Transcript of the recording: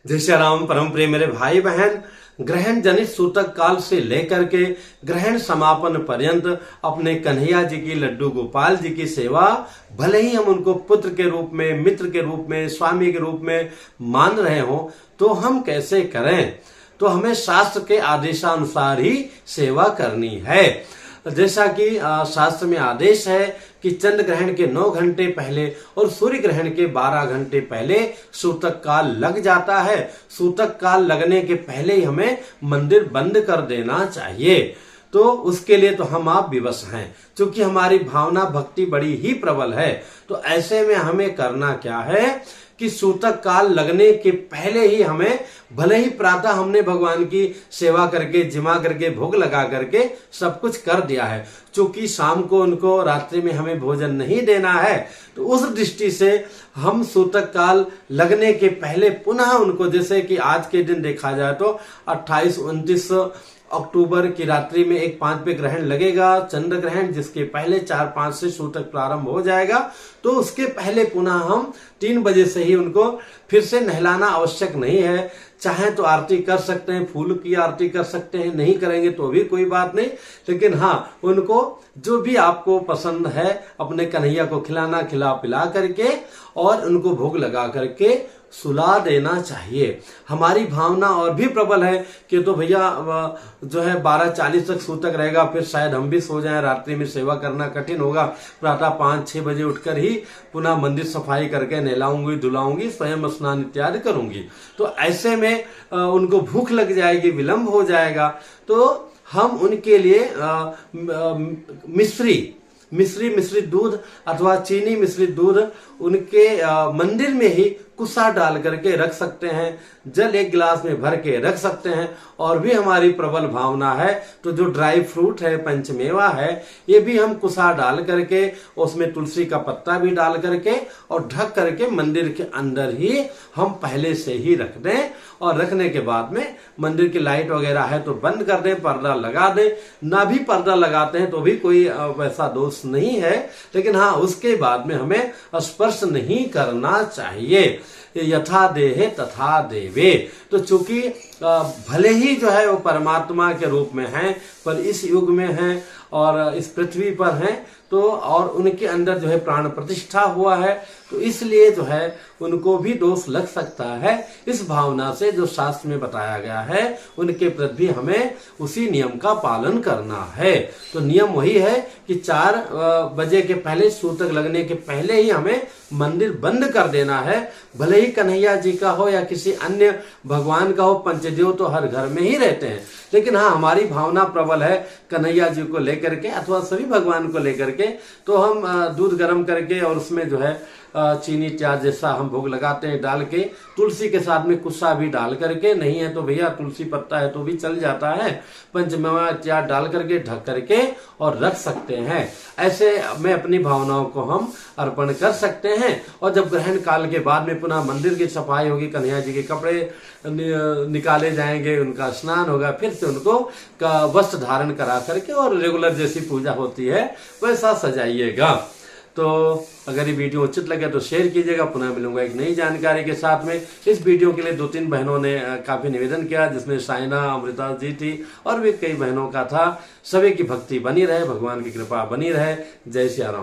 जय श्री राम। परम प्रिय मेरे भाई बहन, ग्रहण जनित सूतक काल से लेकर के ग्रहण समापन पर्यंत अपने कन्हैया जी की, लड्डू गोपाल जी की सेवा, भले ही हम उनको पुत्र के रूप में, मित्र के रूप में, स्वामी के रूप में मान रहे हो, तो हम कैसे करें? तो हमें शास्त्र के आदेशानुसार ही सेवा करनी है। जैसा कि शास्त्र में आदेश है कि चंद्र ग्रहण के 9 घंटे पहले और सूर्य ग्रहण के 12 घंटे पहले सूतक काल लग जाता है। सूतक काल लगने के पहले ही हमें मंदिर बंद कर देना चाहिए। तो उसके लिए तो हम आप विवश हैं, क्योंकि हमारी भावना भक्ति बड़ी ही प्रबल है। तो ऐसे में हमें करना क्या है कि सूतक काल लगने के पहले ही हमें, भले ही प्रातः हमने भगवान की सेवा करके, जिमा करके, भोग लगा करके सब कुछ कर दिया है, क्योंकि शाम को उनको, रात्रि में हमें भोजन नहीं देना है, तो उस दृष्टि से हम सूतक काल लगने के पहले पुनः उनको, जैसे कि आज के दिन देखा जाए तो 28-29 अक्टूबर की रात्रि में एक 5 पे ग्रहण लगेगा, चंद्र ग्रहण, जिसके पहले 4-5 से सूतक प्रारंभ हो जाएगा। तो उसके पहले पुनः हम 3 बजे से ही उनको फिर से नहलाना आवश्यक नहीं है। चाहे तो आरती कर सकते हैं, फूल की आरती कर सकते हैं, नहीं करेंगे तो भी कोई बात नहीं, लेकिन हाँ, उनको जो भी आपको पसंद है अपने कन्हैया को खिला पिला करके और उनको भोग लगा करके सुला देना चाहिए। हमारी भावना और भी प्रबल है कि तो भैया जो है 12:40 तक सूतक रहेगा, फिर शायद हम भी सो जाएं, रात्रि में सेवा करना कठिन होगा। प्रातः 5-6 बजे उठकर ही पुनः मंदिर सफाई करके नहलाऊंगी, धुलाऊंगी, स्वयं स्नान इत्यादि करूंगी। तो ऐसे में उनको भूख लग जाएगी, विलंब हो जाएगा। तो हम उनके लिए मिश्रित दूध अथवा चीनी मिश्रित दूध उनके मंदिर में ही कुसा डाल करके रख सकते हैं, जल 1 गिलास में भर के रख सकते हैं। और भी हमारी प्रबल भावना है तो जो ड्राई फ्रूट है, पंचमेवा है, ये भी हम कुसा डाल करके, उसमें तुलसी का पत्ता भी डाल करके और ढक करके मंदिर के अंदर ही हम पहले से ही रख दें। और रखने के बाद में मंदिर की लाइट वगैरह है तो बंद कर दें, पर्दा लगा दें। ना भी पर्दा लगाते हैं तो भी कोई वैसा दोष नहीं है, लेकिन हाँ, उसके बाद में हमें स्पर्श नहीं करना चाहिए। यथा देहे तथा देवे। तो चूंकि भले ही जो है वो परमात्मा के रूप में हैं, पर इस युग में हैं और इस पृथ्वी पर हैं, तो और उनके अंदर जो है प्राण प्रतिष्ठा हुआ है, तो इसलिए जो है उनको भी दोष लग सकता है। इस भावना से जो शास्त्र में बताया गया है उनके प्रति भी हमें उसी नियम का पालन करना है। तो नियम वही है कि 4 बजे के पहले, सूतक लगने के पहले ही हमें मंदिर बंद कर देना है। भले ही कन्हैया जी का हो या किसी अन्य भगवान का हो, पंचदेव तो हर घर में ही रहते हैं, लेकिन हाँ, हमारी भावना प्रबल है कन्हैया जी को लेकर के अथवा सभी भगवान को लेकर के। तो हम दूध गर्म करके और उसमें जो है चीनी इत्यादि जैसा हम भोग लगाते हैं डाल के, तुलसी के साथ में कुस्सा भी डाल करके, नहीं है तो भैया तुलसी पत्ता है तो भी चल जाता है, पंचमेवा इत्यादि डाल करके ढक करके और रख सकते हैं। ऐसे में अपनी भावनाओं को हम अर्पण कर सकते हैं। और जब ग्रहण काल के बाद में पुनः मंदिर की सफाई होगी, कन्हैया जी के कपड़े निकाले जाएंगे, उनका स्नान होगा, फिर से उनको वस्त्र धारण करा करके और रेगुलर जैसी पूजा होती है वैसा सजाइएगा। तो अगर ये वीडियो उचित लगे तो शेयर कीजिएगा। पुनः मिलूंगा एक नई जानकारी के साथ में। इस वीडियो के लिए 2-3 बहनों ने काफी निवेदन किया, जिसमें साइना, अमृता जी थी और भी कई बहनों का था। सभी की भक्ति बनी रहे, भगवान की कृपा बनी रहे। जय श्री राम।